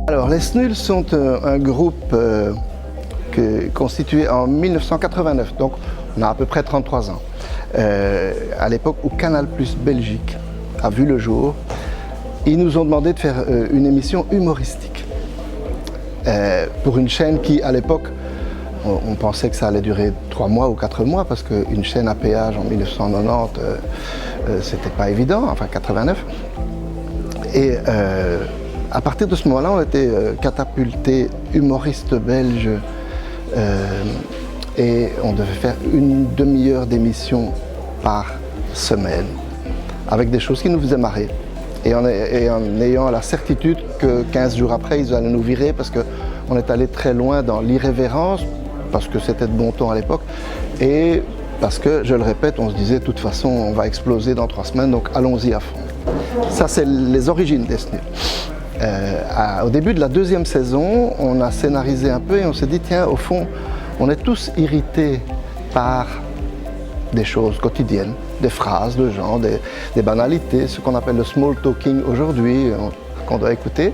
Alors, les Snuls sont un groupe constitué en 1989, donc on a à peu près 33 ans. À l'époque où Canal+ Belgique a vu le jour, ils nous ont demandé de faire une émission humoristique pour une chaîne qui, à l'époque, on pensait que ça allait durer 3 mois ou 4 mois parce qu'une chaîne à péage en 1990, c'était pas évident, enfin 89. Et à partir de ce moment-là, on était catapultés humoristes belges et on devait faire une demi-heure d'émission par semaine avec des choses qui nous faisaient marrer. Et en ayant la certitude que 15 jours après, ils allaient nous virer parce qu'on est allé très loin dans l'irrévérence, parce que c'était de bon ton à l'époque, et parce que, je le répète, on se disait de toute façon on va exploser dans 3 semaines, donc allons-y à fond. Ça, c'est les origines des Snuls. Au début de la 2e saison, on a scénarisé un peu et on s'est dit, tiens, au fond, on est tous irrités par des choses quotidiennes, des phrases de gens, des banalités, ce qu'on appelle le small talking aujourd'hui, qu'on doit écouter.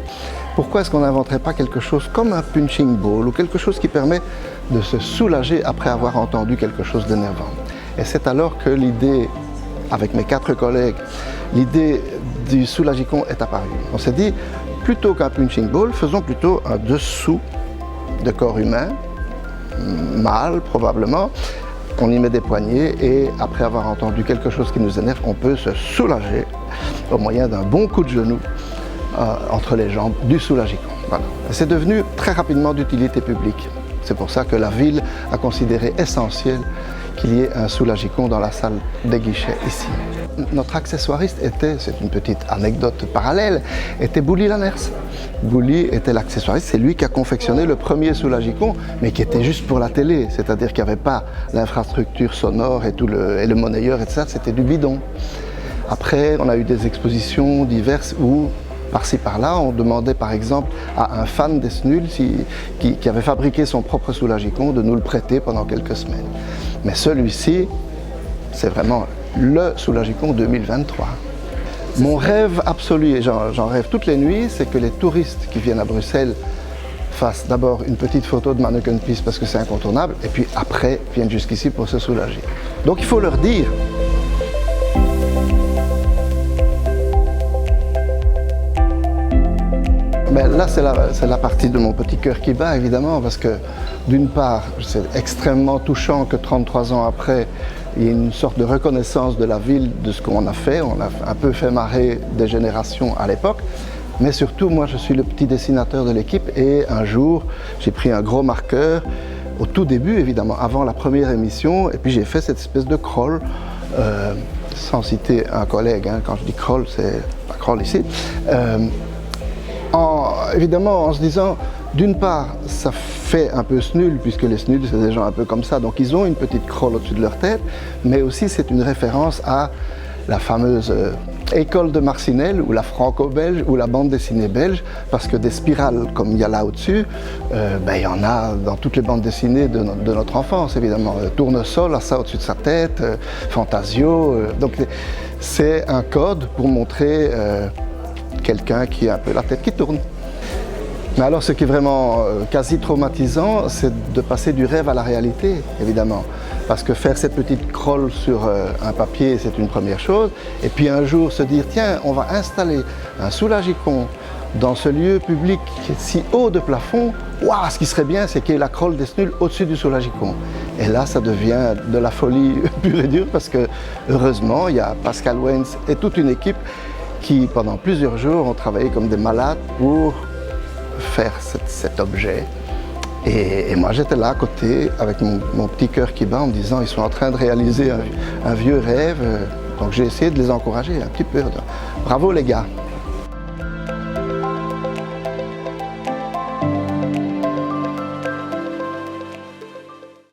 Pourquoi est-ce qu'on n'inventerait pas quelque chose comme un punching ball ou quelque chose qui permet de se soulager après avoir entendu quelque chose d'énervant? Et c'est alors que l'idée, avec mes 4 collègues, l'idée du soulagicon est apparue. On s'est dit, plutôt qu'un punching ball, faisons plutôt un dessous de corps humain, mâle probablement. On y met des poignées et après avoir entendu quelque chose qui nous énerve, on peut se soulager au moyen d'un bon coup de genou entre les jambes du soulagicon. Voilà. C'est devenu très rapidement d'utilité publique. C'est pour ça que la ville a considéré essentiel qu'il y ait un soulagicon dans la salle des guichets ici. Notre accessoiriste était, c'est une petite anecdote parallèle, était Bouli Lanners. Bouli était l'accessoiriste, c'est lui qui a confectionné le premier soulagicon, mais qui était juste pour la télé, c'est-à-dire qu'il n'y avait pas l'infrastructure sonore et le monnayeur et tout ça, c'était du bidon. Après, on a eu des expositions diverses où, par-ci par-là, on demandait par exemple à un fan des Snuls qui avait fabriqué son propre soulagicon de nous le prêter pendant quelques semaines. Mais celui-ci, c'est vraiment le soulagicon 2023. Mon rêve absolu, et j'en rêve toutes les nuits, c'est que les touristes qui viennent à Bruxelles fassent d'abord une petite photo de Mannequin Peace parce que c'est incontournable, et puis après viennent jusqu'ici pour se soulager. Donc il faut leur dire. Mais là, c'est la partie de mon petit cœur qui bat, évidemment, parce que d'une part, c'est extrêmement touchant que 33 ans après, il y ait une sorte de reconnaissance de la ville de ce qu'on a fait. On a un peu fait marrer des générations à l'époque. Mais surtout, moi, je suis le petit dessinateur de l'équipe et un jour, j'ai pris un gros marqueur, au tout début, évidemment, avant la première émission, et puis j'ai fait cette espèce de crawl, sans citer un collègue, hein, quand je dis crawl, c'est pas crawl ici, évidemment en se disant, d'une part, ça fait un peu Snul, puisque les Snuls, c'est des gens un peu comme ça, donc ils ont une petite crawl au-dessus de leur tête, mais aussi c'est une référence à la fameuse école de Marcinelle, ou la franco-belge, ou la bande dessinée belge, parce que des spirales, comme il y a là au-dessus, il y en a dans toutes les bandes dessinées de notre enfance, évidemment. Tournesol a ça au-dessus de sa tête, Fantasio, donc c'est un code pour montrer quelqu'un qui a un peu la tête qui tourne. Mais alors ce qui est vraiment quasi traumatisant, c'est de passer du rêve à la réalité, évidemment. Parce que faire cette petite crawl sur un papier, c'est une première chose. Et puis un jour se dire, tiens, on va installer un soulagicon dans ce lieu public qui est si haut de plafond. Waouh, ce qui serait bien, c'est qu'il y ait la crawl des Snuls au-dessus du soulagicon. Et là, ça devient de la folie pure et dure, parce que heureusement, il y a Pascal Wens et toute une équipe qui, pendant plusieurs jours, ont travaillé comme des malades pour faire cet objet. Et moi, j'étais là à côté, avec mon petit cœur qui bat, en me disant, ils sont en train de réaliser un vieux rêve. Donc j'ai essayé de les encourager un petit peu. Bravo les gars!